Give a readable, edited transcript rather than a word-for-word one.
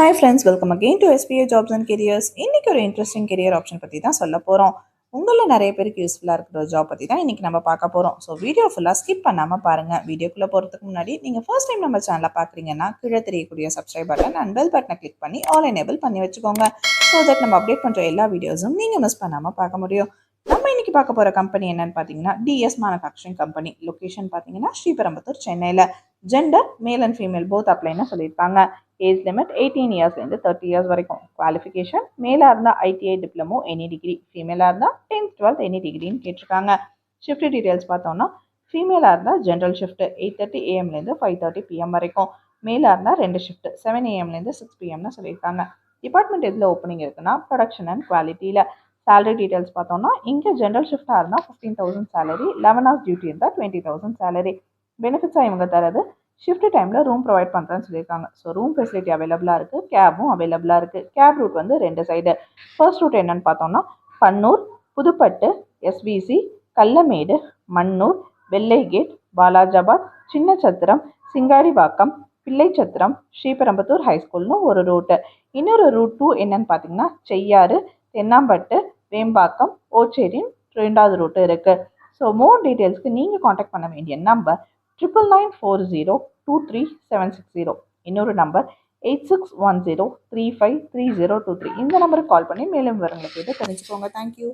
Hi friends, welcome again to SPA Jobs and Careers. இன்னைக்கு ஒரு interesting career option பற்றி தான் சொல்ல போகிறோம். உங்களில் நிறைய பேருக்கு யூஸ்ஃபுல்லாக இருக்கிற ஒரு ஜாப் பற்றி தான் இன்றைக்கி நம்ம பார்க்க போகிறோம். ஸோ வீடியோ ஃபுல்லாக ஸ்கிப் பண்ணாமல் பாருங்கள். வீடியோக்குள்ளே போகிறதுக்கு முன்னாடி நீங்கள் ஃபர்ஸ்ட் டைம் நம்ம சேனலை பார்க்குறீங்கன்னா கீழே தெரியக்கூடிய சப்ஸ்கிரைப் பட்டன் அண்ட் பெல் பட்டனை கிளிக் பண்ணி ஆல் எனேபிள் பண்ணி வச்சுக்கோங்க. ஸோ தட் நம்ம அப்டேட் பண்ணுற எல்லா வீடியோஸும் நீங்கள் மிஸ் பண்ணாமல் பார்க்க முடியும். நம்ம இன்னைக்கு பார்க்க போகிற கம்பெனி என்னன்னு பார்த்தீங்கன்னா டிஎஸ் மேனுஃபேக்சரிங் கம்பெனி. லொக்கேஷன் பார்த்தீங்கன்னா ஸ்ரீபெரும்புத்தூர், சென்னையில். Gender male and female both அப்ளைன்னு சொல்லியிருக்காங்க. ஏஜ் லிமிட் 18 இயர்ஸ்லேருந்து 30 இயர்ஸ் வரைக்கும். குவாலிஃபிகேஷன் மேலாக இருந்தால் ஐடிஐ டிப்ளமோ எனி டிகிரி, ஃபீமேலாக இருந்தால் 10th 12th எனி டிகிரின்னு கேட்டிருக்காங்க. ஷிஃப்ட் டீட்டெயில்ஸ் பார்த்தோம்னா ஃபீமேலாக இருந்தால் ஜென்ரல் ஷிஃப்ட் 8:30 AM 5:30 PM வரைக்கும். மேலாக இருந்தால் 2 ஷிஃப்ட் 7 AM 6 PMனு சொல்லியிருக்காங்க. டிபார்ட்மெண்ட் எதில் ஓப்பனிங் இருக்குன்னா ப்ரொடக்ஷன் அண்ட் குவாலிட்டியில். சேலரி டீட்டெயில்ஸ் பார்த்தோம்னா இங்கே ஜென்ரல் ஷிஃப்டாக இருந்தால் 15,000 சேலரி, 11 hours டியூட்டி இருந்தால் 20,000 சேலரி. பெனிஃபிட்ஸாக இவங்க தரது ஷிஃப்ட் டைமில் ரூம் ப்ரொவைட் பண்ணுறேன்னு சொல்லியிருக்காங்க. ஸோ ரூம் ஃபெசிலிட்டி அவைலபிளாக இருக்குது, கேபும் அவைலபிளாக இருக்குது. கேப் ரூட் வந்து 2 சைடு. ஃபர்ஸ்ட் ரூட் என்னென்னு பார்த்தோம்னா பன்னூர், புதுப்பட்டு, எஸ்விசி, கல்லமேடு, மன்னூர், வெள்ளைகேட், பாலாஜாபாத், சின்னச்சத்திரம், சிங்காரிவாக்கம், பிள்ளைச்சத்திரம், ஸ்ரீபெரும்புத்தூர் ஹைஸ்கூல்னு ஒரு ரூட்டு. இன்னொரு ரூட் 2 என்னன்னு பார்த்தீங்கன்னா செய்யாறு, தென்னாம்பட்டு, வேம்பாக்கம், ஓச்சேரியும் 2வது ரூட்டு இருக்குது. ஸோ மோர் டீட்டெயில்ஸ்க்கு நீங்கள் காண்டாக்ட் பண்ண வேண்டிய நம்பர் 9994023760. இன்னொரு நம்பர் 8610353023. இந்த நம்பருக்கு கால் பண்ணி மேலும் விவரங்களை கேட்டு தெரிஞ்சுக்கோங்க. தேங்க்யூ.